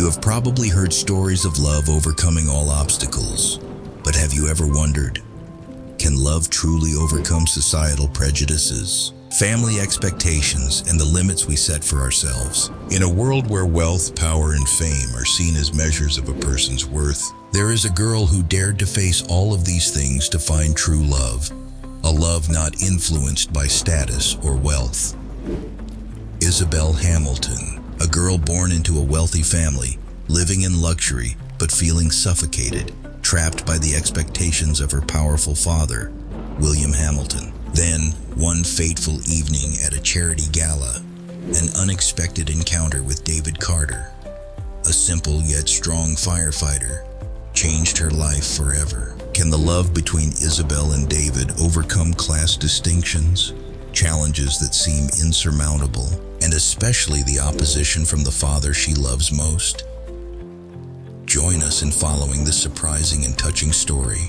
You have probably heard stories of love overcoming all obstacles, but have you ever wondered, can love truly overcome societal prejudices, family expectations, and the limits we set for ourselves? In a world where wealth, power, and fame are seen as measures of a person's worth, there is a girl who dared to face all of these things to find true love, a love not influenced by status or wealth. Isabel Hamilton, a girl born into a wealthy family, living in luxury but feeling suffocated, trapped by the expectations of her powerful father, William Hamilton. Then, one fateful evening at a charity gala, an unexpected encounter with David Carter, a simple yet strong firefighter, changed her life forever. Can the love between Isabel and David overcome class distinctions, challenges that seem insurmountable, and especially the opposition from the father she loves most? Join us in following this surprising and touching story,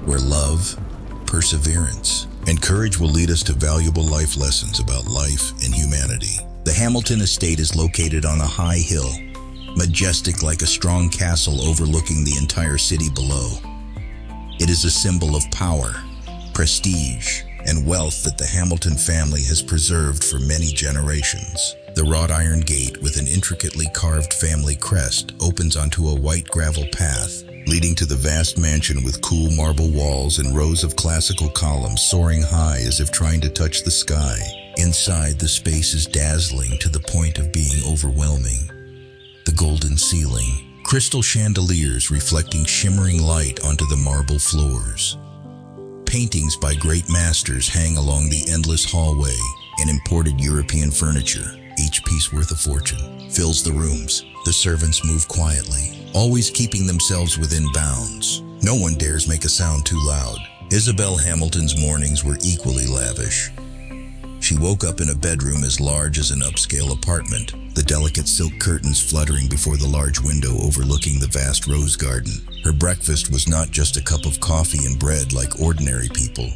where love, perseverance, and courage will lead us to valuable life lessons about life and humanity. The Hamilton estate is located on a high hill, majestic like a strong castle overlooking the entire city below. It is a symbol of power, prestige, and wealth that the Hamilton family has preserved for many generations. The wrought iron gate with an intricately carved family crest opens onto a white gravel path, leading to the vast mansion with cool marble walls and rows of classical columns soaring high as if trying to touch the sky. Inside, the space is dazzling to the point of being overwhelming. The golden ceiling, crystal chandeliers reflecting shimmering light onto the marble floors. Paintings by great masters hang along the endless hallway, and imported European furniture, each piece worth a fortune, fills the rooms. The servants move quietly, always keeping themselves within bounds. No one dares make a sound too loud. Isabel Hamilton's mornings were equally lavish. She woke up in a bedroom as large as an upscale apartment, the delicate silk curtains fluttering before the large window overlooking the vast rose garden. Her breakfast was not just a cup of coffee and bread like ordinary people,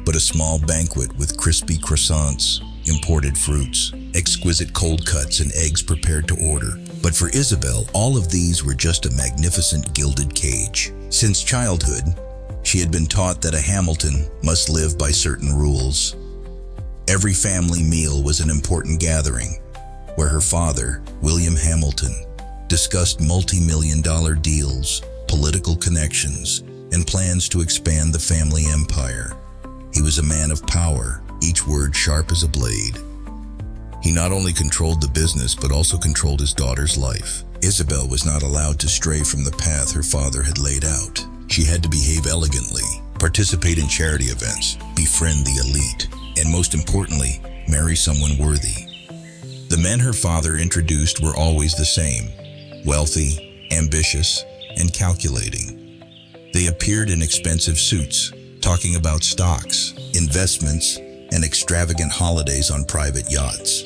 but a small banquet with crispy croissants, imported fruits, exquisite cold cuts, and eggs prepared to order. But for Isabel, all of these were just a magnificent gilded cage. Since childhood, she had been taught that a Hamilton must live by certain rules. Every family meal was an important gathering, where her father, William Hamilton, discussed multi-million-dollar deals, political connections, and plans to expand the family empire. He was a man of power, each word sharp as a blade. He not only controlled the business, but also controlled his daughter's life. Isabel was not allowed to stray from the path her father had laid out. She had to behave elegantly, participate in charity events, befriend the elite, and most importantly, marry someone worthy. The men her father introduced were always the same: wealthy, ambitious, and calculating. They appeared in expensive suits, talking about stocks, investments, and extravagant holidays on private yachts.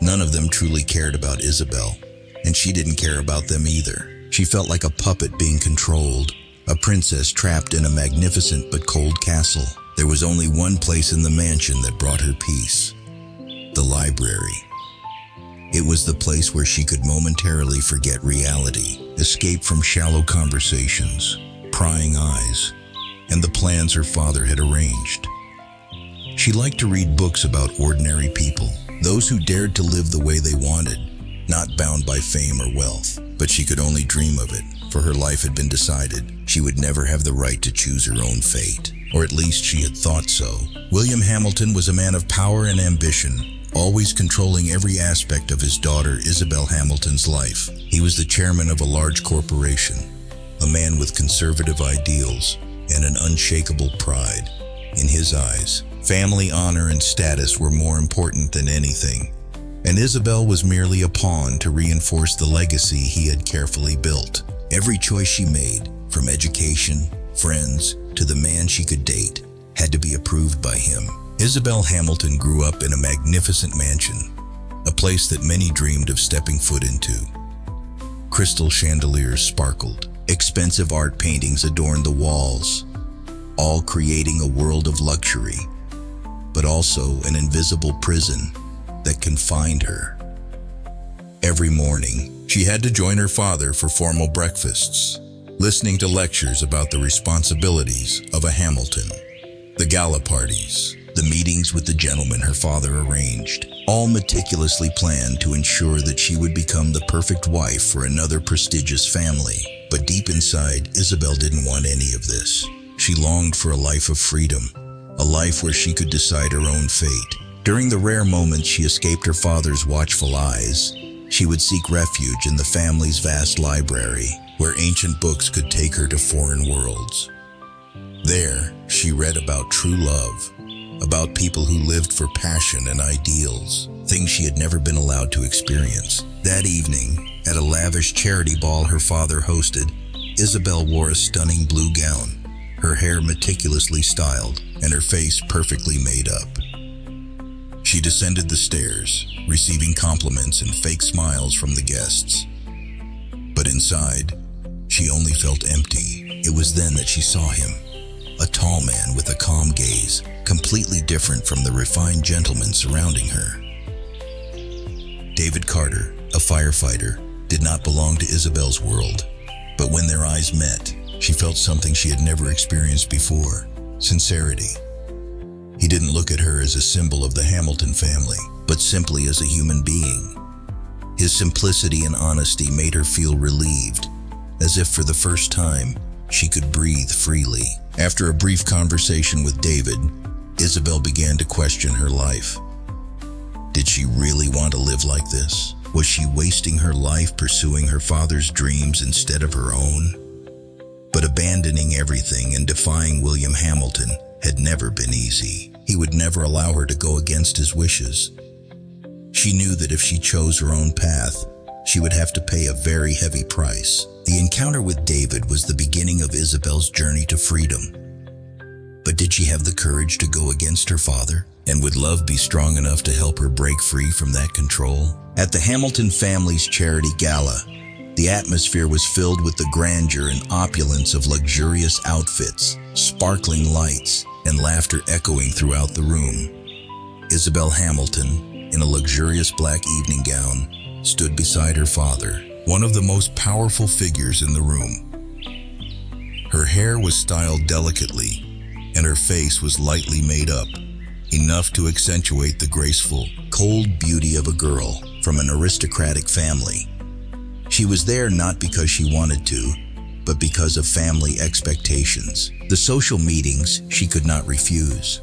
None of them truly cared about Isabel, and she didn't care about them either. She felt like a puppet being controlled, a princess trapped in a magnificent but cold castle. There was only one place in the mansion that brought her peace: the library. It was the place where she could momentarily forget reality, escape from shallow conversations, prying eyes, and the plans her father had arranged. She liked to read books about ordinary people, those who dared to live the way they wanted, not bound by fame or wealth. But she could only dream of it, for her life had been decided. She would never have the right to choose her own fate, or at least she had thought so. William Hamilton was a man of power and ambition, always controlling every aspect of his daughter Isabel Hamilton's life. He was the chairman of a large corporation, a man with conservative ideals and an unshakable pride. In his eyes, family honor and status were more important than anything, and Isabel was merely a pawn to reinforce the legacy he had carefully built. Every choice she made, from education, friends, to the man she could date, had to be approved by him. Isabel Hamilton grew up in a magnificent mansion, a place that many dreamed of stepping foot into. Crystal chandeliers sparkled, expensive art paintings adorned the walls, all creating a world of luxury, but also an invisible prison that confined her. Every morning, She had to join her father for formal breakfasts, listening to lectures about the responsibilities of a Hamilton, the gala parties, the meetings with the gentlemen her father arranged, all meticulously planned to ensure that she would become the perfect wife for another prestigious family. But deep inside, Isabel didn't want any of this. She longed for a life of freedom, a life where she could decide her own fate. During the rare moments she escaped her father's watchful eyes, she would seek refuge in the family's vast library, where ancient books could take her to foreign worlds. There, she read about true love, about people who lived for passion and ideals, things she had never been allowed to experience. That evening, at a lavish charity ball her father hosted, Isabel wore a stunning blue gown, her hair meticulously styled, and her face perfectly made up. She descended the stairs, receiving compliments and fake smiles from the guests. But inside, she only felt empty. It was then that she saw him, a tall man with a calm gaze, completely different from the refined gentlemen surrounding her. David Carter, a firefighter, did not belong to Isabel's world, but when their eyes met, she felt something she had never experienced before: sincerity. He didn't look at her as a symbol of the Hamilton family, but simply as a human being. His simplicity and honesty made her feel relieved, as if for the first time, she could breathe freely. After a brief conversation with David, Isabel began to question her life. Did she really want to live like this? Was she wasting her life pursuing her father's dreams instead of her own? But abandoning everything and defying William Hamilton had never been easy. He would never allow her to go against his wishes. She knew that if she chose her own path, she would have to pay a very heavy price. The encounter with David was the beginning of Isabel's journey to freedom. But did she have the courage to go against her father? And would love be strong enough to help her break free from that control? At the Hamilton family's charity gala, the atmosphere was filled with the grandeur and opulence of luxurious outfits, sparkling lights, and laughter echoing throughout the room. Isabel Hamilton, in a luxurious black evening gown, stood beside her father, one of the most powerful figures in the room. Her hair was styled delicately, and her face was lightly made up, enough to accentuate the graceful, cold beauty of a girl from an aristocratic family. She was there not because she wanted to, but because of family expectations. The social meetings she could not refuse.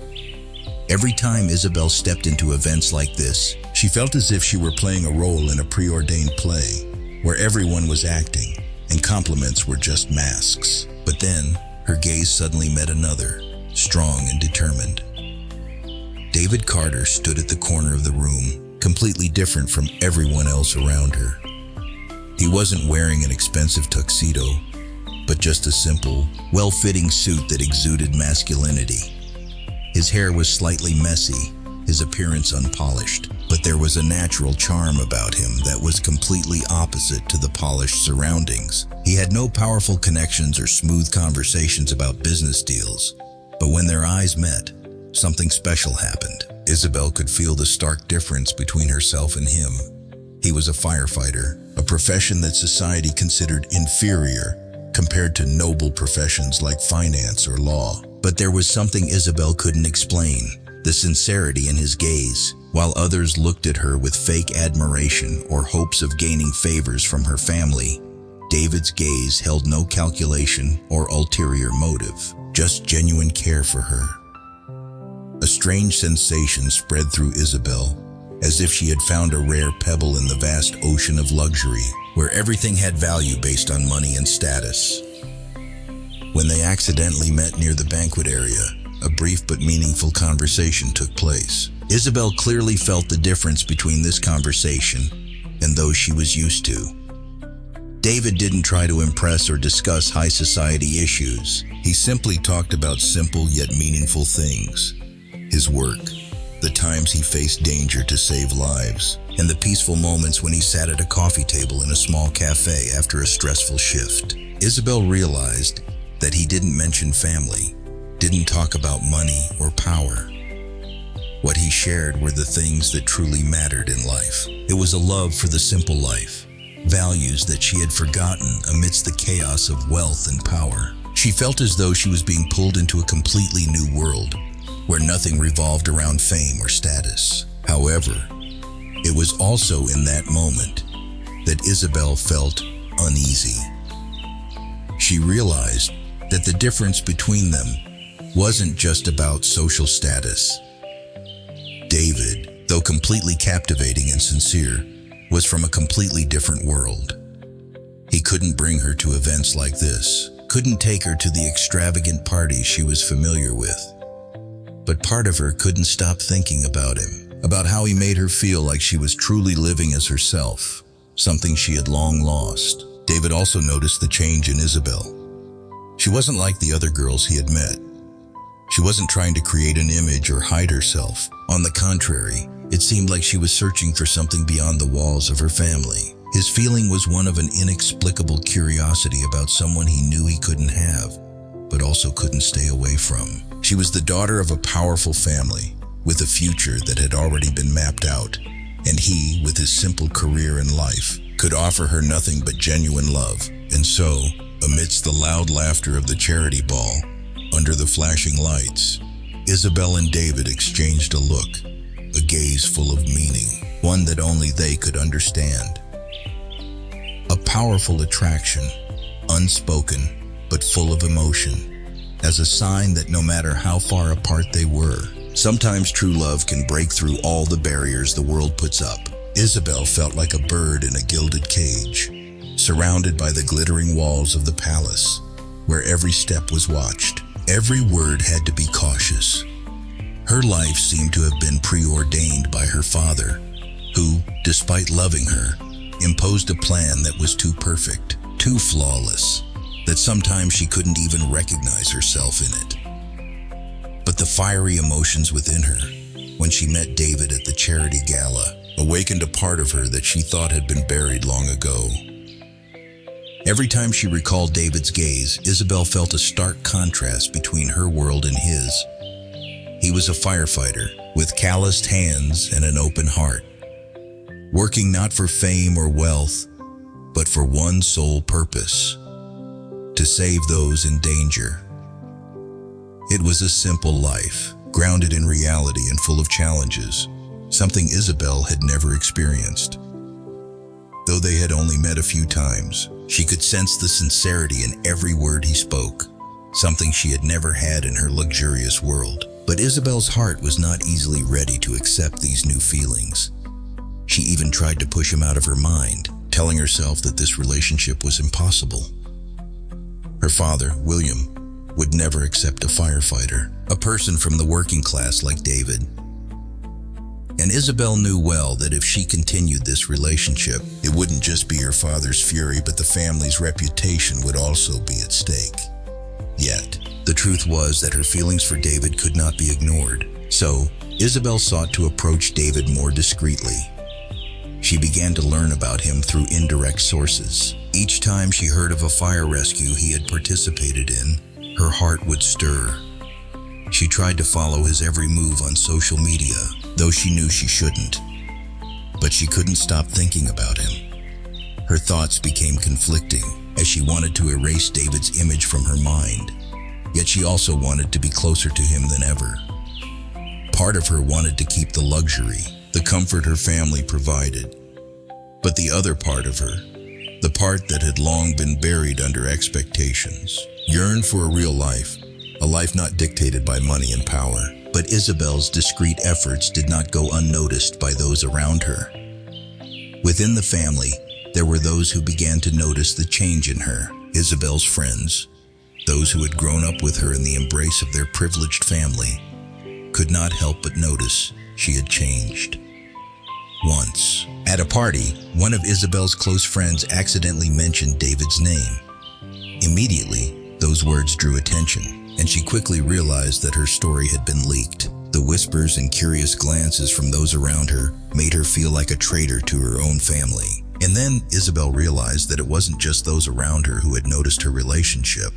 Every time Isabel stepped into events like this, she felt as if she were playing a role in a preordained play, where everyone was acting, and compliments were just masks. But then, her gaze suddenly met another, strong and determined. David Carter stood at the corner of the room, completely different from everyone else around her. He wasn't wearing an expensive tuxedo, but just a simple, well-fitting suit that exuded masculinity. His hair was slightly messy, his appearance unpolished, but there was a natural charm about him that was completely opposite to the polished surroundings. He had no powerful connections or smooth conversations about business deals, but when their eyes met, something special happened. Isabel could feel the stark difference between herself and him. He was a firefighter, a profession that society considered inferior compared to noble professions like finance or law. But there was something Isabel couldn't explain, the sincerity in his gaze. While others looked at her with fake admiration or hopes of gaining favors from her family, David's gaze held no calculation or ulterior motive, just genuine care for her. A strange sensation spread through Isabel, as if she had found a rare pebble in the vast ocean of luxury, where everything had value based on money and status. When they accidentally met near the banquet area, a brief but meaningful conversation took place. Isabel clearly felt the difference between this conversation and those she was used to. David didn't try to impress or discuss high society issues. He simply talked about simple yet meaningful things: his work, the times he faced danger to save lives, and the peaceful moments when he sat at a coffee table in a small cafe after a stressful shift. Isabel realized that he didn't mention family, didn't talk about money or power. What he shared were the things that truly mattered in life. It was a love for the simple life, values that she had forgotten amidst the chaos of wealth and power. She felt as though she was being pulled into a completely new world, where nothing revolved around fame or status. However, it was also in that moment that Isabel felt uneasy. She realized that the difference between them wasn't just about social status. David, though completely captivating and sincere, was from a completely different world. He couldn't bring her to events like this, couldn't take her to the extravagant parties she was familiar with. But part of her couldn't stop thinking about him, about how he made her feel like she was truly living as herself, something she had long lost. David also noticed the change in Isabel. She wasn't like the other girls he had met. She wasn't trying to create an image or hide herself. On the contrary, it seemed like she was searching for something beyond the walls of her family. His feeling was one of an inexplicable curiosity about someone he knew he couldn't have, but also couldn't stay away from. She was the daughter of a powerful family, with a future that had already been mapped out, and he, with his simple career in life, could offer her nothing but genuine love. And so, amidst the loud laughter of the charity ball, under the flashing lights, Isabel and David exchanged a look, a gaze full of meaning, one that only they could understand. A powerful attraction, unspoken but full of emotion, as a sign that no matter how far apart they were, sometimes true love can break through all the barriers the world puts up. Isabel felt like a bird in a gilded cage, surrounded by the glittering walls of the palace, where every step was watched. Every word had to be cautious. Her life seemed to have been preordained by her father, who, despite loving her, imposed a plan that was too perfect, too flawless, that sometimes she couldn't even recognize herself in it. But the fiery emotions within her, when she met David at the charity gala, awakened a part of her that she thought had been buried long ago. Every time she recalled David's gaze, Isabel felt a stark contrast between her world and his. He was a firefighter, with calloused hands and an open heart, working not for fame or wealth, but for one sole purpose: to save those in danger. It was a simple life, grounded in reality and full of challenges, something Isabel had never experienced. Though they had only met a few times, she could sense the sincerity in every word he spoke, something she had never had in her luxurious world. But Isabel's heart was not easily ready to accept these new feelings. She even tried to push him out of her mind, telling herself that this relationship was impossible. Her father, William, would never accept a firefighter, a person from the working class like David. And Isabel knew well that if she continued this relationship, it wouldn't just be her father's fury, but the family's reputation would also be at stake. Yet, the truth was that her feelings for David could not be ignored. So, Isabel sought to approach David more discreetly. She began to learn about him through indirect sources. Each time she heard of a fire rescue he had participated in, her heart would stir. She tried to follow his every move on social media, though she knew she shouldn't. But she couldn't stop thinking about him. Her thoughts became conflicting, as she wanted to erase David's image from her mind. Yet she also wanted to be closer to him than ever. Part of her wanted to keep the luxury, the comfort her family provided. But the other part of her, the part that had long been buried under expectations, yearned for a real life, a life not dictated by money and power. But Isabel's discreet efforts did not go unnoticed by those around her. Within the family, there were those who began to notice the change in her. Isabel's friends, those who had grown up with her in the embrace of their privileged family, could not help but notice she had changed. Once, at a party, one of Isabel's close friends accidentally mentioned David's name. Immediately, those words drew attention, and she quickly realized that her story had been leaked. The whispers and curious glances from those around her made her feel like a traitor to her own family. And then Isabel realized that it wasn't just those around her who had noticed her relationship.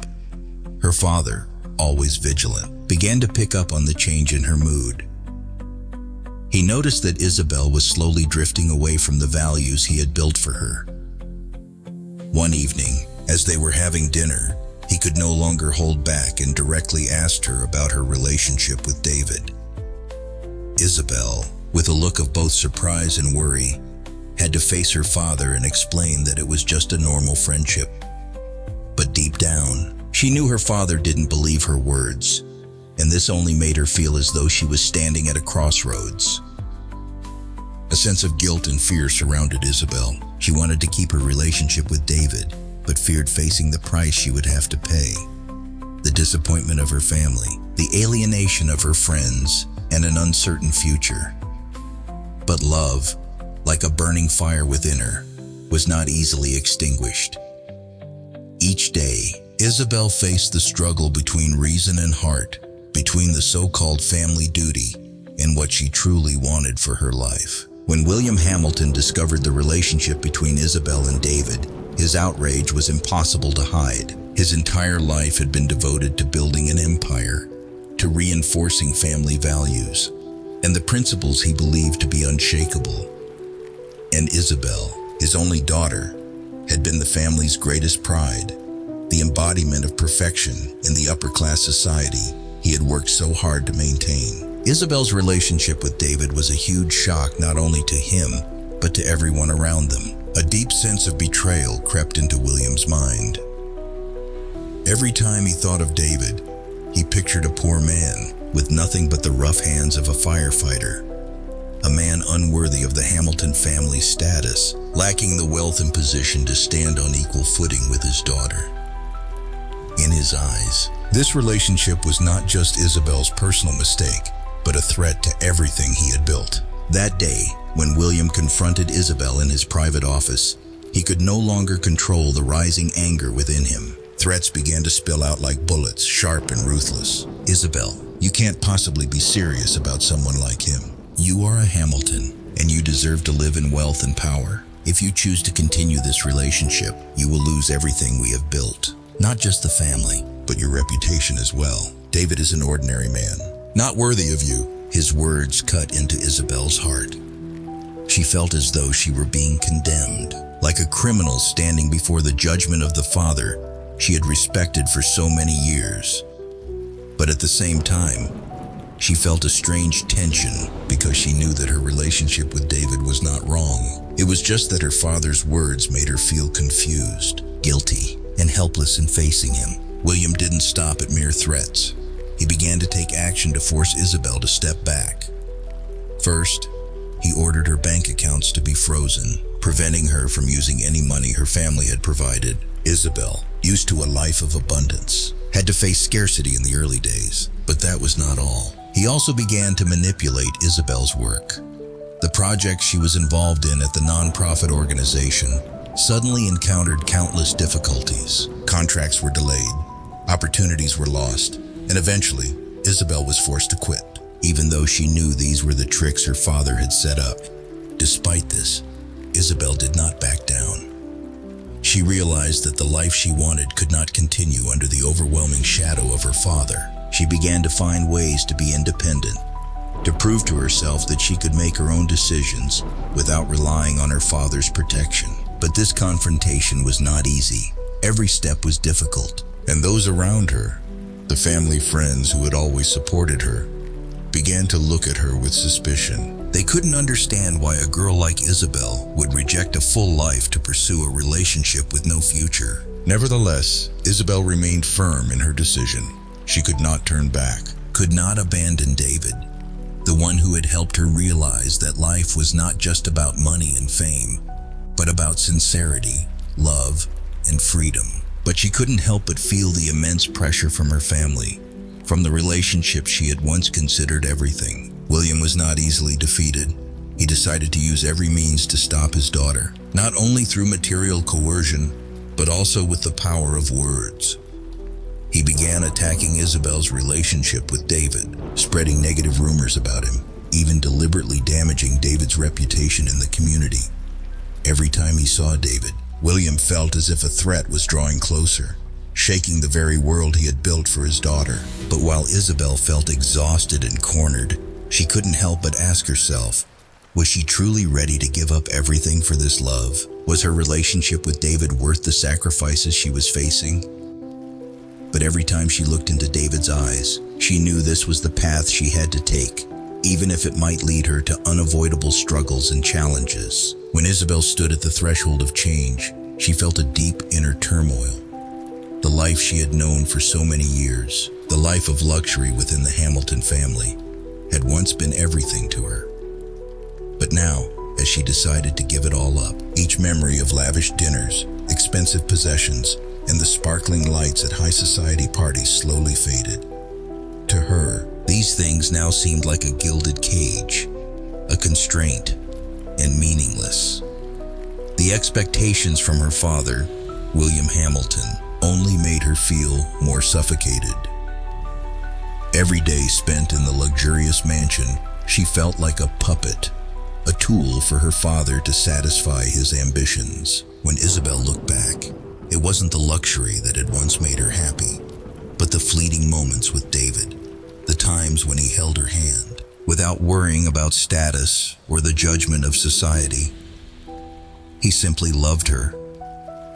Her father, always vigilant, began to pick up on the change in her mood. He noticed that Isabel was slowly drifting away from the values he had built for her. One evening, as they were having dinner, he could no longer hold back and directly asked her about her relationship with David. Isabel, with a look of both surprise and worry, had to face her father and explain that it was just a normal friendship. But deep down, she knew her father didn't believe her words, and this only made her feel as though she was standing at a crossroads. A sense of guilt and fear surrounded Isabel. She wanted to keep her relationship with David, but feared facing the price she would have to pay. The disappointment of her family, the alienation of her friends, and an uncertain future. But love, like a burning fire within her, was not easily extinguished. Each day, Isabel faced the struggle between reason and heart, between the so-called family duty and what she truly wanted for her life. When William Hamilton discovered the relationship between Isabel and David, his outrage was impossible to hide. His entire life had been devoted to building an empire, to reinforcing family values, and the principles he believed to be unshakable. And Isabel, his only daughter, had been the family's greatest pride, the embodiment of perfection in the upper-class society he had worked so hard to maintain. Isabel's relationship with David was a huge shock not only to him, but to everyone around them. A deep sense of betrayal crept into William's mind. Every time he thought of David, he pictured a poor man with nothing but the rough hands of a firefighter, a man unworthy of the Hamilton family's status, lacking the wealth and position to stand on equal footing with his daughter. In his eyes, this relationship was not just Isabel's personal mistake, but a threat to everything he had built. That day, when William confronted Isabel in his private office, he could no longer control the rising anger within him. Threats began to spill out like bullets, sharp and ruthless. "Isabel, you can't possibly be serious about someone like him. You are a Hamilton, and you deserve to live in wealth and power. If you choose to continue this relationship, you will lose everything we have built. Not just the family, but your reputation as well. David is an ordinary man, not worthy of you." His words cut into Isabel's heart. She felt as though she were being condemned, like a criminal standing before the judgment of the father she had respected for so many years. But at the same time, she felt a strange tension because she knew that her relationship with David was not wrong. It was just that her father's words made her feel confused, guilty, and helpless in facing him. William didn't stop at mere threats. He began to take action to force Isabel to step back. First, he ordered her bank accounts to be frozen, preventing her from using any money her family had provided. Isabel, used to a life of abundance, had to face scarcity in the early days, but that was not all. He also began to manipulate Isabel's work. The projects she was involved in at the nonprofit organization suddenly encountered countless difficulties. Contracts were delayed, opportunities were lost, and eventually, Isabel was forced to quit, even though she knew these were the tricks her father had set up. Despite this, Isabel did not back down. She realized that the life she wanted could not continue under the overwhelming shadow of her father. She began to find ways to be independent, to prove to herself that she could make her own decisions without relying on her father's protection. But this confrontation was not easy. Every step was difficult, and those around her, the family friends who had always supported her, began to look at her with suspicion. They couldn't understand why a girl like Isabel would reject a full life to pursue a relationship with no future. Nevertheless, Isabel remained firm in her decision. She could not turn back, could not abandon David, the one who had helped her realize that life was not just about money and fame, but about sincerity, love, and freedom. But she couldn't help but feel the immense pressure from her family, from the relationship she had once considered everything. William was not easily defeated. He decided to use every means to stop his daughter, not only through material coercion, but also with the power of words. He began attacking Isabel's relationship with David, spreading negative rumors about him, even deliberately damaging David's reputation in the community. Every time he saw David, William felt as if a threat was drawing closer, shaking the very world he had built for his daughter. But while Isabel felt exhausted and cornered, she couldn't help but ask herself, was she truly ready to give up everything for this love? Was her relationship with David worth the sacrifices she was facing? But every time she looked into David's eyes, she knew this was the path she had to take, even if it might lead her to unavoidable struggles and challenges. When Isabel stood at the threshold of change, she felt a deep inner turmoil. The life she had known for so many years, the life of luxury within the Hamilton family, had once been everything to her. But now, as she decided to give it all up, each memory of lavish dinners, expensive possessions, and the sparkling lights at high society parties slowly faded. To her, these things now seemed like a gilded cage, a constraint, and meaningless. The expectations from her father, William Hamilton, only made her feel more suffocated. Every day spent in the luxurious mansion, she felt like a puppet, a tool for her father to satisfy his ambitions. When Isabel looked back, it wasn't the luxury that had once made her happy, but the fleeting moments with David, the times when he held her hand, without worrying about status or the judgment of society. He simply loved her,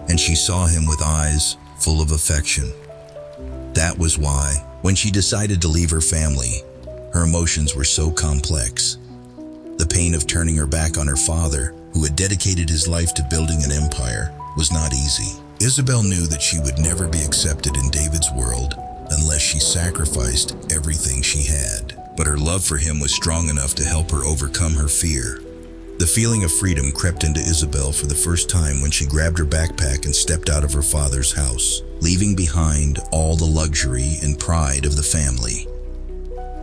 and she saw him with eyes full of affection. That was why, when she decided to leave her family, her emotions were so complex. The pain of turning her back on her father, who had dedicated his life to building an empire, was not easy. Isabel knew that she would never be accepted in David's world unless she sacrificed everything she had. But her love for him was strong enough to help her overcome her fear. The feeling of freedom crept into Isabel for the first time when she grabbed her backpack and stepped out of her father's house, leaving behind all the luxury and pride of the family.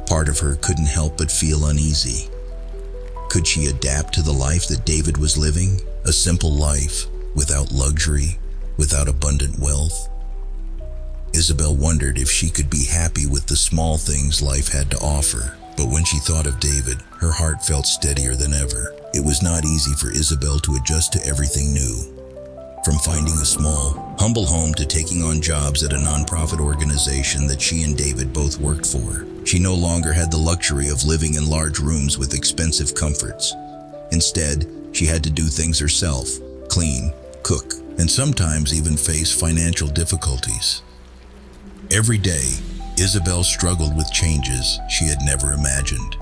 Part of her couldn't help but feel uneasy. Could she adapt to the life that David was living? A simple life, without luxury, without abundant wealth? Isabel wondered if she could be happy with the small things life had to offer. But when she thought of David, her heart felt steadier than ever. It was not easy for Isabel to adjust to everything new. From finding a small, humble home to taking on jobs at a nonprofit organization that she and David both worked for, she no longer had the luxury of living in large rooms with expensive comforts. Instead, she had to do things herself, clean, cook, and sometimes even face financial difficulties. Every day, Isabel struggled with changes she had never imagined.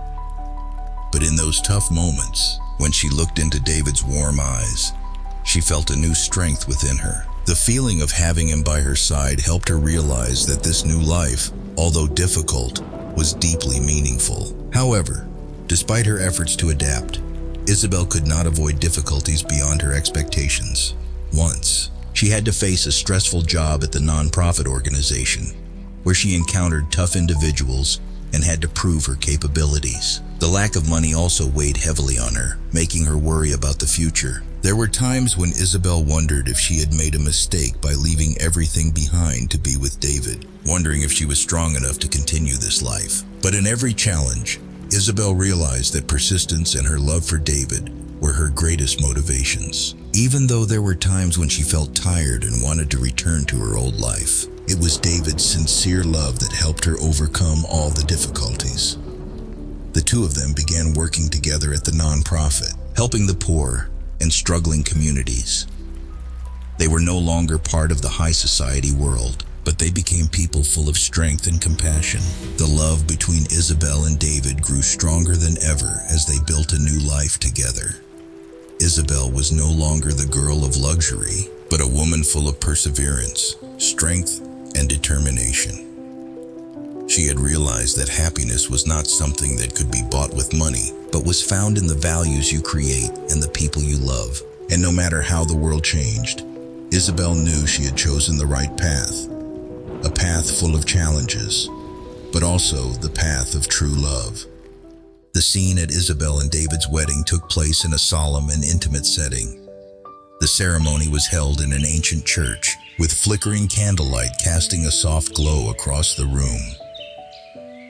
But in those tough moments, when she looked into David's warm eyes, she felt a new strength within her. The feeling of having him by her side helped her realize that this new life, although difficult, was deeply meaningful. However, despite her efforts to adapt, Isabel could not avoid difficulties beyond her expectations. Once, she had to face a stressful job at the nonprofit organization, where she encountered tough individuals and had to prove her capabilities. The lack of money also weighed heavily on her, making her worry about the future. There were times when Isabel wondered if she had made a mistake by leaving everything behind to be with David, wondering if she was strong enough to continue this life. But in every challenge, Isabel realized that persistence and her love for David were her greatest motivations. Even though there were times when she felt tired and wanted to return to her old life, it was David's sincere love that helped her overcome all the difficulties. The two of them began working together at the nonprofit, helping the poor and struggling communities. They were no longer part of the high society world, but they became people full of strength and compassion. The love between Isabel and David grew stronger than ever as they built a new life together. Isabel was no longer the girl of luxury, but a woman full of perseverance, strength, and determination. She had realized that happiness was not something that could be bought with money, but was found in the values you create and the people you love. And no matter how the world changed, Isabel knew she had chosen the right path, a path full of challenges, but also the path of true love. The scene at Isabel and David's wedding took place in a solemn and intimate setting. The ceremony was held in an ancient church, with flickering candlelight casting a soft glow across the room.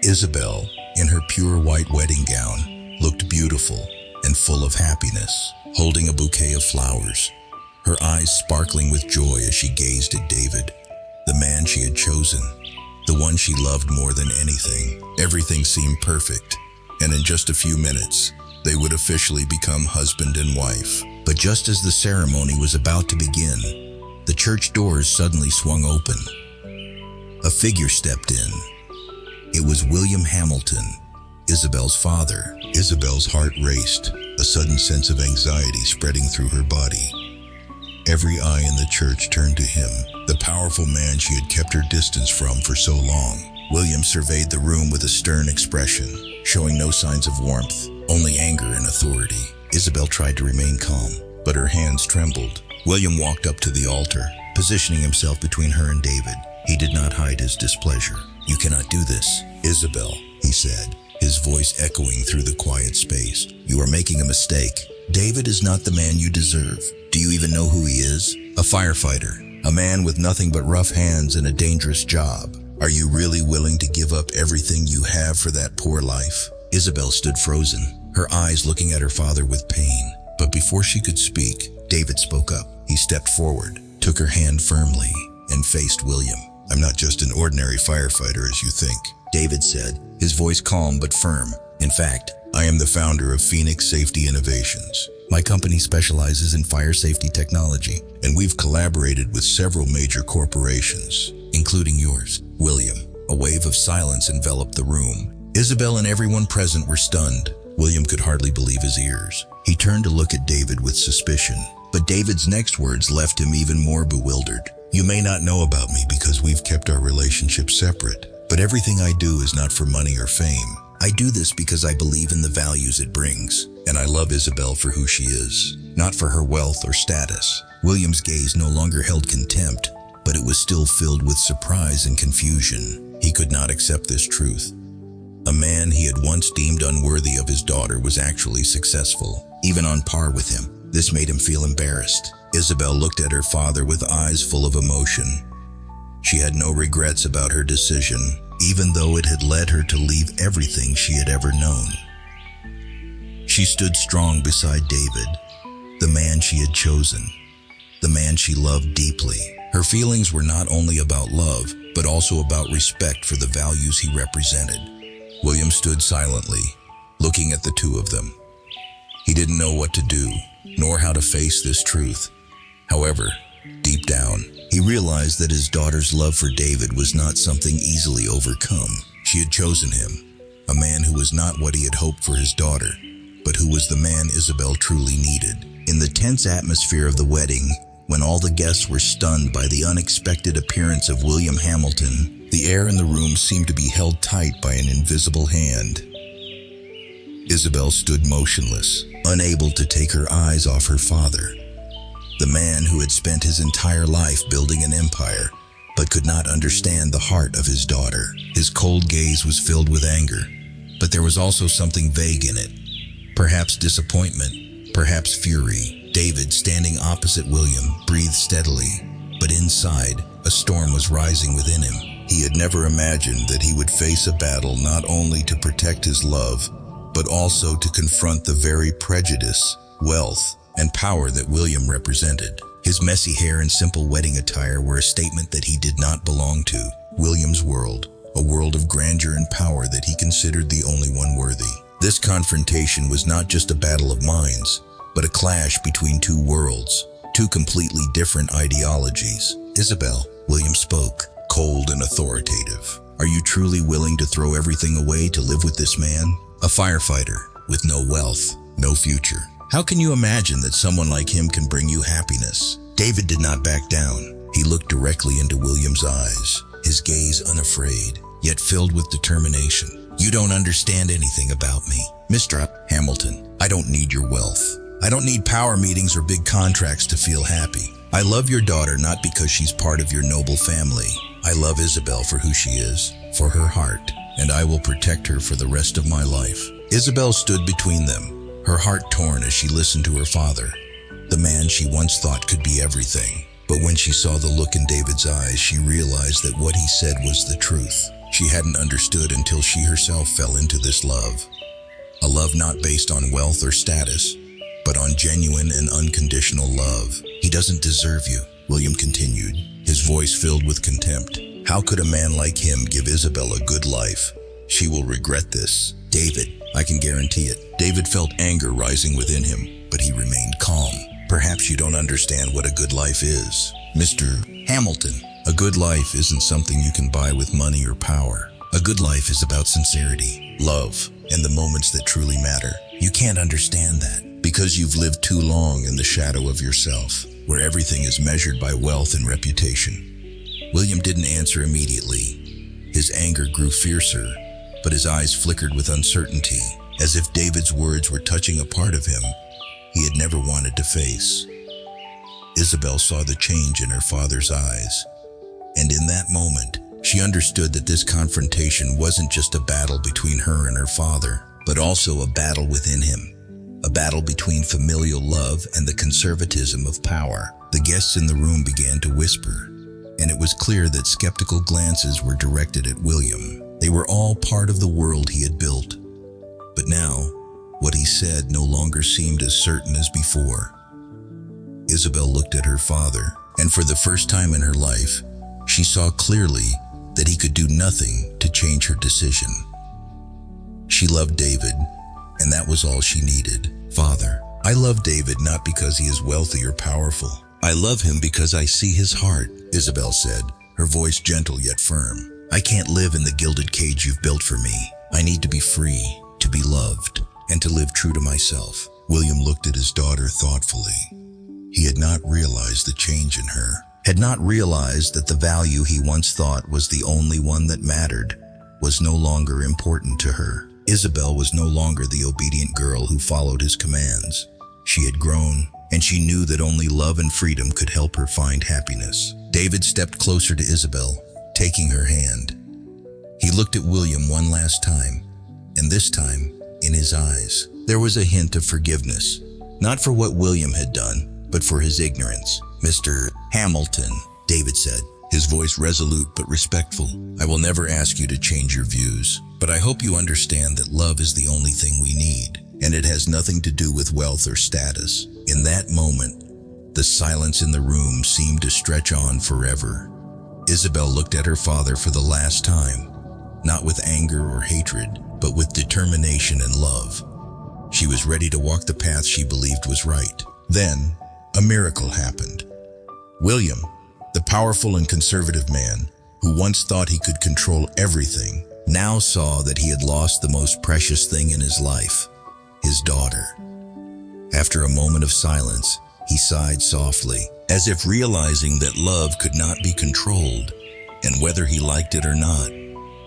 Isabel, in her pure white wedding gown, looked beautiful and full of happiness, holding a bouquet of flowers, her eyes sparkling with joy as she gazed at David, the man she had chosen, the one she loved more than anything. Everything seemed perfect, and in just a few minutes, they would officially become husband and wife. But just as the ceremony was about to begin, the church doors suddenly swung open. A figure stepped in. It was William Hamilton, Isabel's father. Isabel's heart raced, a sudden sense of anxiety spreading through her body. Every eye in the church turned to him, the powerful man she had kept her distance from for so long. William surveyed the room with a stern expression, showing no signs of warmth, only anger and authority. Isabel tried to remain calm, but her hands trembled. William walked up to the altar, positioning himself between her and David. He did not hide his displeasure. "You cannot do this, Isabel," he said, his voice echoing through the quiet space. "You are making a mistake. David is not the man you deserve. Do you even know who he is? A firefighter, a man with nothing but rough hands and a dangerous job. Are you really willing to give up everything you have for that poor life?" Isabel stood frozen, her eyes looking at her father with pain. But before she could speak, David spoke up. He stepped forward, took her hand firmly, and faced William. "I'm not just an ordinary firefighter as you think," David said, his voice calm but firm. "In fact, I am the founder of Phoenix Safety Innovations. My company specializes in fire safety technology, and we've collaborated with several major corporations, including yours." "William." A wave of silence enveloped the room. Isabel and everyone present were stunned. William could hardly believe his ears. He turned to look at David with suspicion, but David's next words left him even more bewildered. "You may not know about me because we've kept our relationship separate, but everything I do is not for money or fame. I do this because I believe in the values it brings, and I love Isabel for who she is, not for her wealth or status." William's gaze no longer held contempt, but it was still filled with surprise and confusion. He could not accept this truth. A man he had once deemed unworthy of his daughter was actually successful, even on par with him. This made him feel embarrassed. Isabel looked at her father with eyes full of emotion. She had no regrets about her decision, even though it had led her to leave everything she had ever known. She stood strong beside David, the man she had chosen, the man she loved deeply. Her feelings were not only about love, but also about respect for the values he represented. William stood silently, looking at the two of them. He didn't know what to do, nor how to face this truth. However, deep down, he realized that his daughter's love for David was not something easily overcome. She had chosen him, a man who was not what he had hoped for his daughter, but who was the man Isabel truly needed. In the tense atmosphere of the wedding, when all the guests were stunned by the unexpected appearance of William Hamilton, the air in the room seemed to be held tight by an invisible hand. Isabel stood motionless, unable to take her eyes off her father, the man who had spent his entire life building an empire, but could not understand the heart of his daughter. His cold gaze was filled with anger, but there was also something vague in it. Perhaps disappointment, perhaps fury. David, standing opposite William, breathed steadily, but inside, a storm was rising within him. He had never imagined that he would face a battle not only to protect his love, but also to confront the very prejudice, wealth, and power that William represented. His messy hair and simple wedding attire were a statement that he did not belong to William's world, a world of grandeur and power that he considered the only one worthy. This confrontation was not just a battle of minds, but a clash between two worlds, two completely different ideologies. "Isabel," William spoke, cold and authoritative. "Are you truly willing to throw everything away to live with this man? A firefighter, with no wealth, no future. How can you imagine that someone like him can bring you happiness?" David did not back down. He looked directly into William's eyes, his gaze unafraid, yet filled with determination. "You don't understand anything about me, Mr. Hamilton. I don't need your wealth. I don't need power meetings or big contracts to feel happy. I love your daughter not because she's part of your noble family. I love Isabel for who she is, for her heart, and I will protect her for the rest of my life." Isabel stood between them, her heart torn as she listened to her father, the man she once thought could be everything. But when she saw the look in David's eyes, she realized that what he said was the truth. She hadn't understood until she herself fell into this love. A love not based on wealth or status, but on genuine and unconditional love. "He doesn't deserve you," William continued, his voice filled with contempt. "How could a man like him give Isabel a good life? She will regret this. David, I can guarantee it." David felt anger rising within him, but he remained calm. Perhaps you don't understand what a good life is. Mr. Hamilton, a good life isn't something you can buy with money or power. A good life is about sincerity, love, and the moments that truly matter. You can't understand that because you've lived too long in the shadow of yourself, where everything is measured by wealth and reputation. William didn't answer immediately. His anger grew fiercer, but his eyes flickered with uncertainty, as if David's words were touching a part of him he had never wanted to face. Isabel saw the change in her father's eyes, and in that moment, she understood that this confrontation wasn't just a battle between her and her father, but also a battle within him, a battle between familial love and the conservatism of power. The guests in the room began to whisper, and it was clear that skeptical glances were directed at William. They were all part of the world he had built. But now, what he said no longer seemed as certain as before. Isabel looked at her father, and for the first time in her life, she saw clearly that he could do nothing to change her decision. She loved David, and that was all she needed. Father, I love David not because he is wealthy or powerful. I love him because I see his heart, Isabel said, her voice gentle yet firm. I can't live in the gilded cage you've built for me. I need to be free, to be loved, and to live true to myself. William looked at his daughter thoughtfully. He had not realized the change in her, had not realized that the value he once thought was the only one that mattered was no longer important to her. Isabel was no longer the obedient girl who followed his commands. She had grown, and she knew that only love and freedom could help her find happiness. David stepped closer to Isabel, taking her hand. He looked at William one last time, and this time, in his eyes, there was a hint of forgiveness, not for what William had done, but for his ignorance. Mr. Hamilton, David said, his voice resolute but respectful. I will never ask you to change your views, but I hope you understand that love is the only thing we need, and it has nothing to do with wealth or status. In that moment, the silence in the room seemed to stretch on forever. Isabel looked at her father for the last time, not with anger or hatred, but with determination and love. She was ready to walk the path she believed was right. Then, a miracle happened. William, the powerful and conservative man, who once thought he could control everything, now saw that he had lost the most precious thing in his life, his daughter. After a moment of silence, he sighed softly, as if realizing that love could not be controlled, and whether he liked it or not,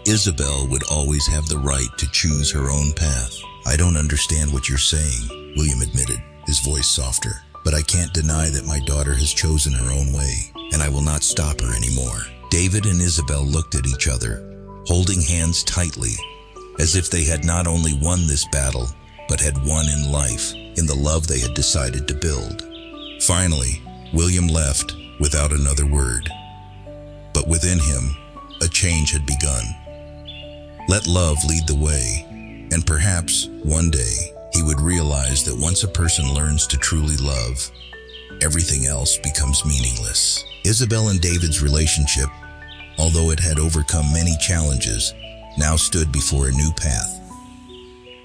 Isabel would always have the right to choose her own path. I don't understand what you're saying, William admitted, his voice softer, but I can't deny that my daughter has chosen her own way, and I will not stop her anymore. David and Isabel looked at each other, holding hands tightly, as if they had not only won this battle, but had won in life, in the love they had decided to build. Finally, William left without another word. But within him, a change had begun. Let love lead the way, and perhaps, one day, he would realize that once a person learns to truly love, everything else becomes meaningless. Isabel and David's relationship, although it had overcome many challenges, now stood before a new path.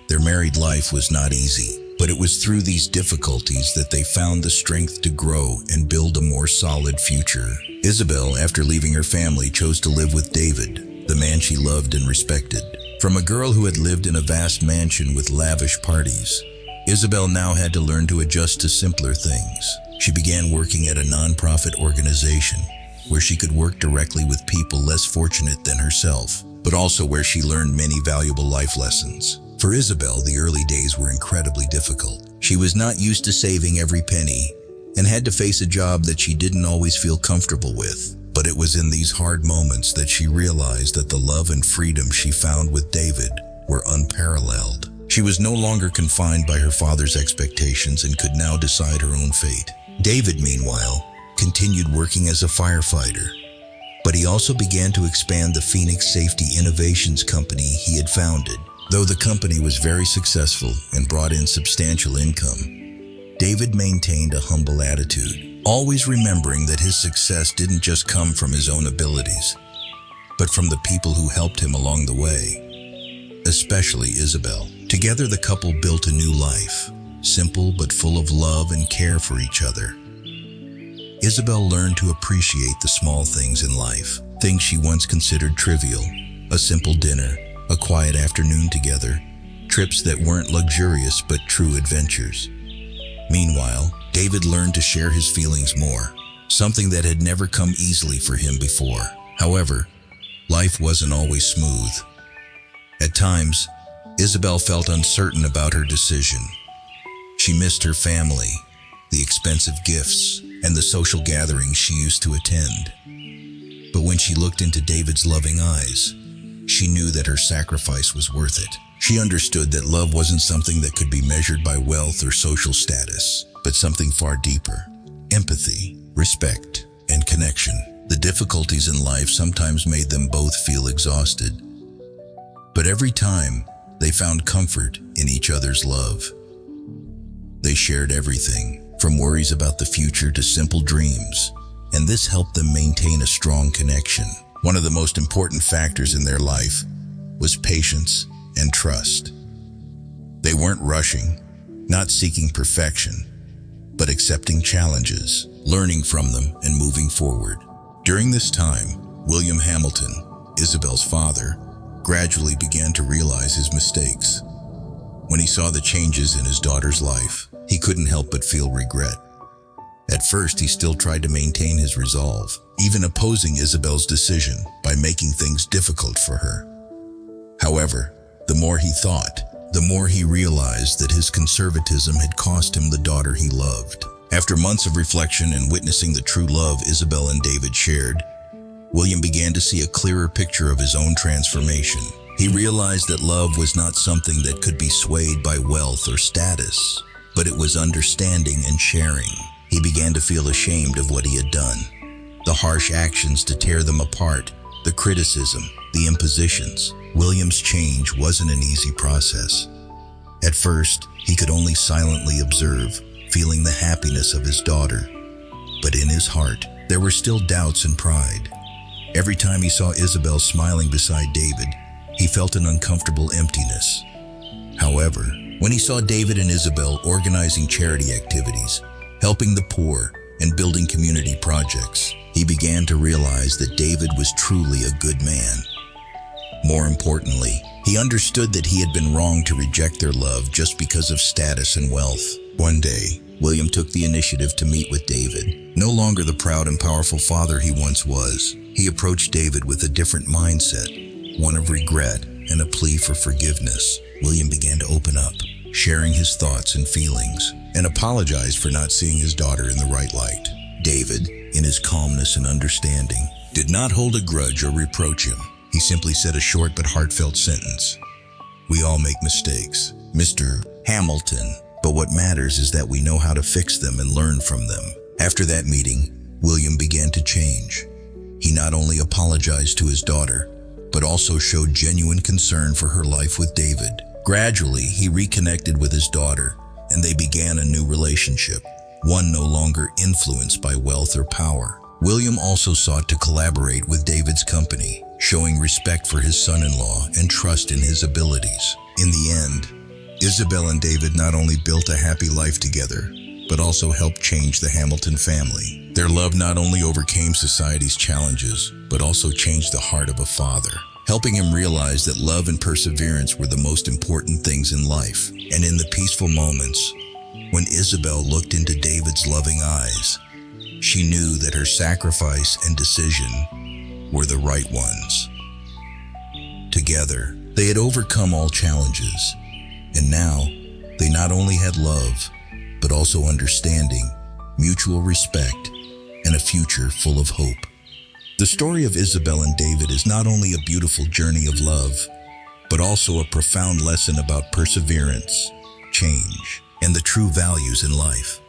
Their married life was not easy, but it was through these difficulties that they found the strength to grow and build a more solid future. Isabel, after leaving her family, chose to live with David, the man she loved and respected. From a girl who had lived in a vast mansion with lavish parties, Isabel now had to learn to adjust to simpler things. She began working at a non-profit organization, where she could work directly with people less fortunate than herself, but also where she learned many valuable life lessons. For Isabel, the early days were incredibly difficult. She was not used to saving every penny, and had to face a job that she didn't always feel comfortable with. But it was in these hard moments that she realized that the love and freedom she found with David were unparalleled. She was no longer confined by her father's expectations and could now decide her own fate. David, meanwhile, continued working as a firefighter, but he also began to expand the Phoenix Safety Innovations company he had founded. Though the company was very successful and brought in substantial income, David maintained a humble attitude, always remembering that his success didn't just come from his own abilities, but from the people who helped him along the way, especially Isabel. Together, the couple built a new life, simple but full of love and care for each other. Isabel learned to appreciate the small things in life, things she once considered trivial: a simple dinner, a quiet afternoon together, trips that weren't luxurious but true adventures. Meanwhile, David learned to share his feelings more, something that had never come easily for him before. However, life wasn't always smooth. At times, Isabel felt uncertain about her decision. She missed her family, the expensive gifts, and the social gatherings she used to attend. But when she looked into David's loving eyes, she knew that her sacrifice was worth it. She understood that love wasn't something that could be measured by wealth or social status, but something far deeper: empathy, respect, and connection. The difficulties in life sometimes made them both feel exhausted, but every time they found comfort in each other's love. They shared everything, from worries about the future to simple dreams, and this helped them maintain a strong connection. One of the most important factors in their life was patience and trust. They weren't rushing, not seeking perfection, but accepting challenges, learning from them, and moving forward. During this time, William Hamilton, Isabel's father, gradually began to realize his mistakes. When he saw the changes in his daughter's life, he couldn't help but feel regret. At first, he still tried to maintain his resolve, even opposing Isabel's decision by making things difficult for her. However, the more he thought, the more he realized that his conservatism had cost him the daughter he loved. After months of reflection and witnessing the true love Isabel and David shared, William began to see a clearer picture of his own transformation. He realized that love was not something that could be swayed by wealth or status, but it was understanding and sharing. He began to feel ashamed of what he had done: the harsh actions to tear them apart, the criticism, the impositions. William's change wasn't an easy process. At first, he could only silently observe, feeling the happiness of his daughter. But in his heart, there were still doubts and pride. Every time he saw Isabel smiling beside David, he felt an uncomfortable emptiness. However, when he saw David and Isabel organizing charity activities, helping the poor, and building community projects, he began to realize that David was truly a good man. More importantly, he understood that he had been wrong to reject their love just because of status and wealth. One day, William took the initiative to meet with David. No longer the proud and powerful father he once was, he approached David with a different mindset, one of regret and a plea for forgiveness. William began to open up, sharing his thoughts and feelings, and apologized for not seeing his daughter in the right light. David, in his calmness and understanding, did not hold a grudge or reproach him. He simply said a short but heartfelt sentence: "We all make mistakes, Mr. Hamilton, but what matters is that we know how to fix them and learn from them." After that meeting, William began to change. He not only apologized to his daughter, but also showed genuine concern for her life with David. Gradually, he reconnected with his daughter, and they began a new relationship, one no longer influenced by wealth or power. William also sought to collaborate with David's company, showing respect for his son-in-law and trust in his abilities. In the end, Isabel and David not only built a happy life together, but also helped change the Hamilton family. Their love not only overcame society's challenges, but also changed the heart of a father, helping him realize that love and perseverance were the most important things in life. And in the peaceful moments, when Isabel looked into David's loving eyes, she knew that her sacrifice and decision were the right ones. Together, they had overcome all challenges, and now they not only had love, but also understanding, mutual respect, and a future full of hope. The story of Isabel and David is not only a beautiful journey of love, but also a profound lesson about perseverance, change, and the true values in life.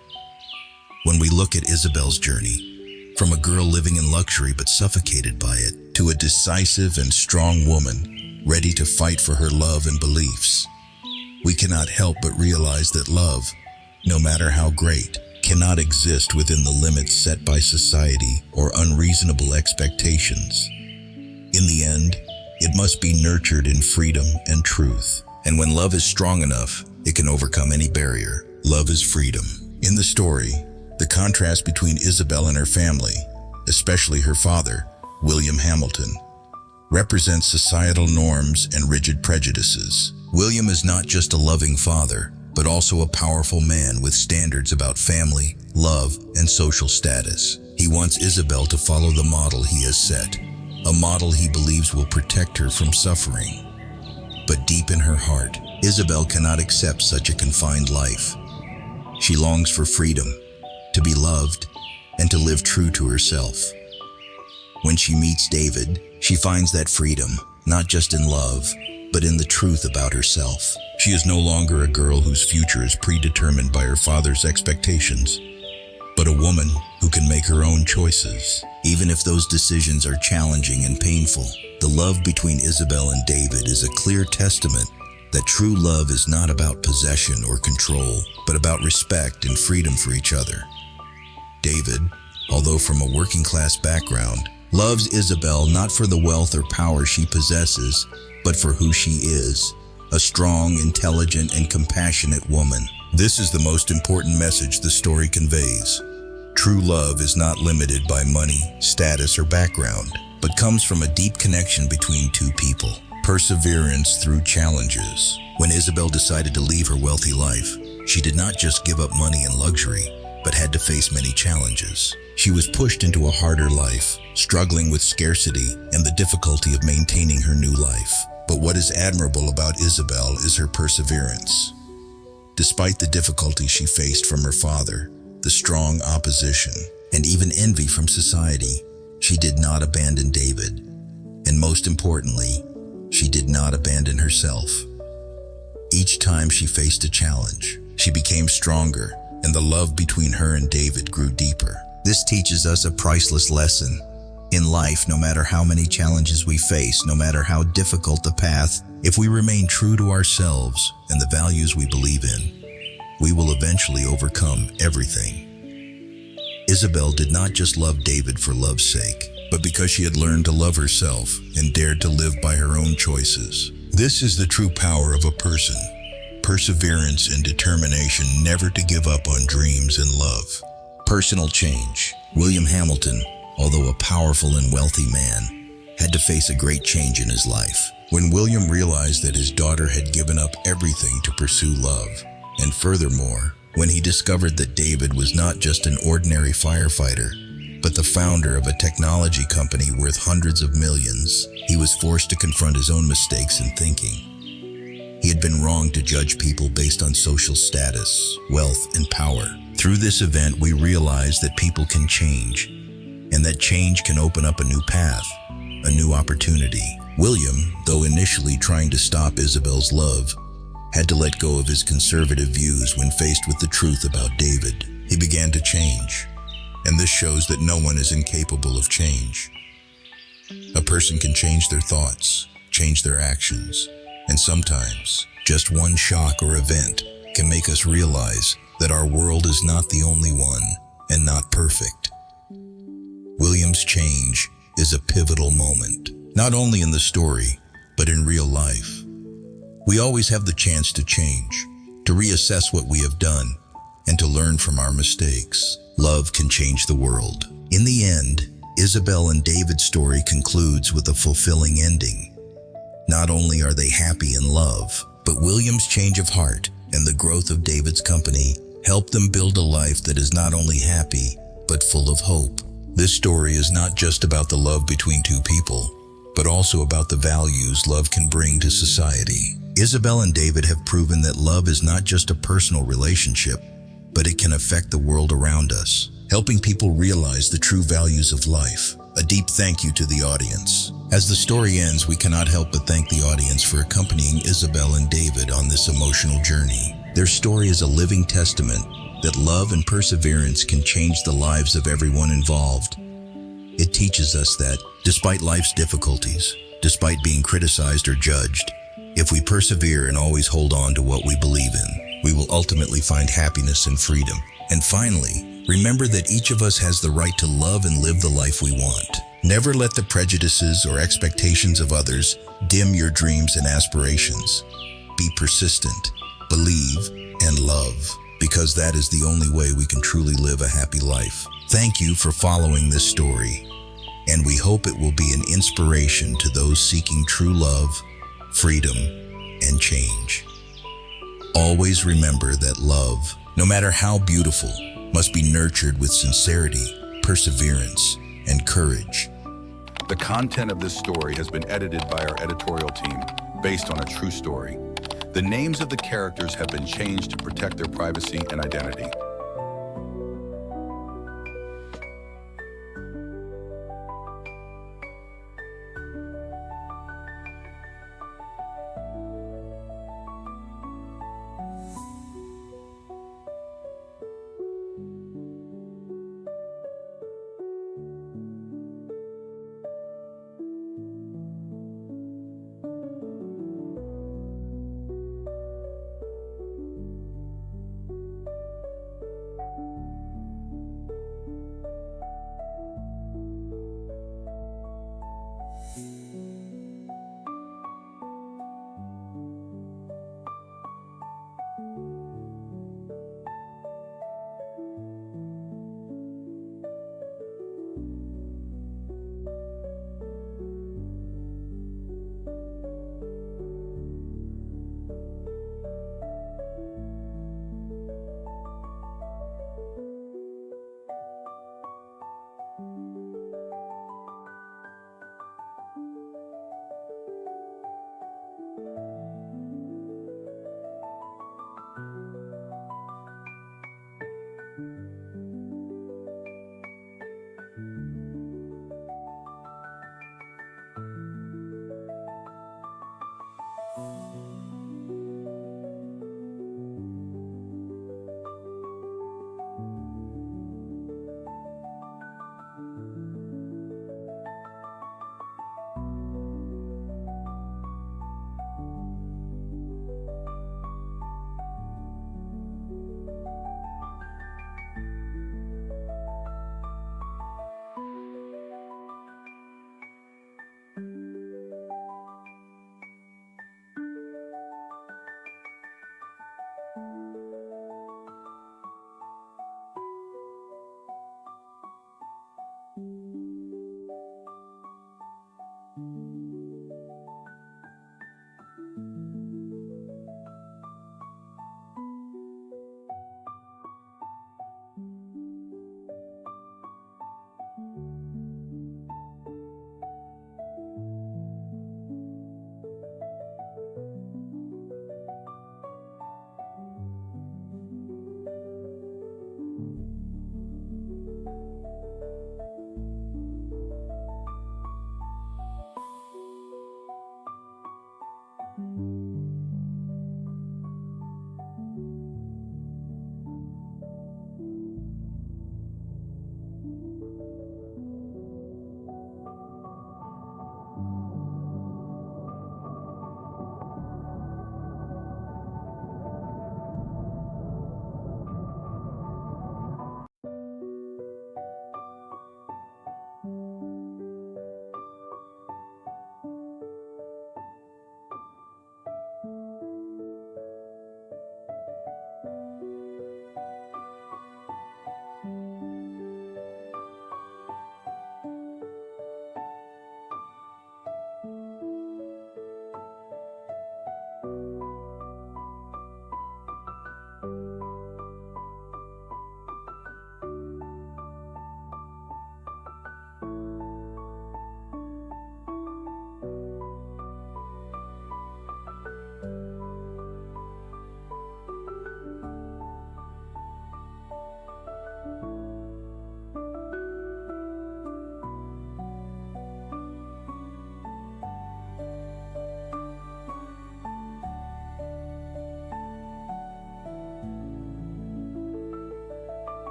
When we look at Isabel's journey, from a girl living in luxury but suffocated by it, to a decisive and strong woman ready to fight for her love and beliefs, we cannot help but realize that love, no matter how great, cannot exist within the limits set by society or unreasonable expectations. In the end, it must be nurtured in freedom and truth. And when love is strong enough, it can overcome any barrier, Love is freedom. In the story, the contrast between Isabel and her family, especially her father, William Hamilton, represents societal norms and rigid prejudices. William is not just a loving father, but also a powerful man with standards about family, love, and social status. He wants Isabel to follow the model he has set, a model he believes will protect her from suffering. But deep in her heart, Isabel cannot accept such a confined life. She longs for freedom, to be loved, and to live true to herself. When she meets David, she finds that freedom, not just in love, but in the truth about herself. She is no longer a girl whose future is predetermined by her father's expectations, but a woman who can make her own choices. Even if those decisions are challenging and painful, the love between Isabel and David is a clear testament that true love is not about possession or control, but about respect and freedom for each other. David, although from a working-class background, loves Isabel not for the wealth or power she possesses, but for who she is, a strong, intelligent, and compassionate woman. This is the most important message the story conveys. True love is not limited by money, status, or background, but comes from a deep connection between two people. Perseverance through challenges. When Isabel decided to leave her wealthy life, she did not just give up money and luxury, but had to face many challenges. She was pushed into a harder life, struggling with scarcity and the difficulty of maintaining her new life. But what is admirable about Isabel is her perseverance. Despite the difficulty she faced from her father, the strong opposition, and even envy from society, she did not abandon David. And most importantly, she did not abandon herself. Each time she faced a challenge, she became stronger, and the love between her and David grew deeper. This teaches us a priceless lesson. In life, no matter how many challenges we face, no matter how difficult the path, if we remain true to ourselves and the values we believe in, we will eventually overcome everything. Isabel did not just love David for love's sake, but because she had learned to love herself and dared to live by her own choices. This is the true power of a person. Perseverance and determination never to give up on dreams and love. Personal change. William Hamilton, although a powerful and wealthy man, had to face a great change in his life. When William realized that his daughter had given up everything to pursue love, and furthermore, when he discovered that David was not just an ordinary firefighter, but the founder of a technology company worth hundreds of millions, he was forced to confront his own mistakes in thinking. He had been wrong to judge people based on social status, wealth, and power. Through this event, we realized that people can change, and that change can open up a new path, a new opportunity. William, though initially trying to stop Isabel's love, had to let go of his conservative views when faced with the truth about David. He began to change, and this shows that no one is incapable of change. A person can change their thoughts, change their actions, and sometimes just one shock or event can make us realize that our world is not the only one and not perfect. William's change is a pivotal moment, not only in the story, but in real life. We always have the chance to change, to reassess what we have done, and to learn from our mistakes. Love can change the world. In the end, Isabel and David's story concludes with a fulfilling ending. Not only are they happy in love, but William's change of heart and the growth of David's company helped them build a life that is not only happy, but full of hope. This story is not just about the love between two people, but also about the values love can bring to society. Isabel and David have proven that love is not just a personal relationship, but it can affect the world around us, helping people realize the true values of life. A deep thank you to the audience. As the story ends, we cannot help but thank the audience for accompanying Isabel and David on this emotional journey. Their story is a living testament that love and perseverance can change the lives of everyone involved. It teaches us that, despite life's difficulties, despite being criticized or judged, if we persevere and always hold on to what we believe in, we will ultimately find happiness and freedom. And finally, remember that each of us has the right to love and live the life we want. Never let the prejudices or expectations of others dim your dreams and aspirations. Be persistent, believe, and love. because that is the only way we can truly live a happy life. Thank you for following this story, and we hope it will be an inspiration to those seeking true love, freedom, and change. Always remember that love, no matter how beautiful, must be nurtured with sincerity, perseverance, and courage. The content of this story has been edited by our editorial team based on a true story. The names of the characters have been changed to protect their privacy and identity.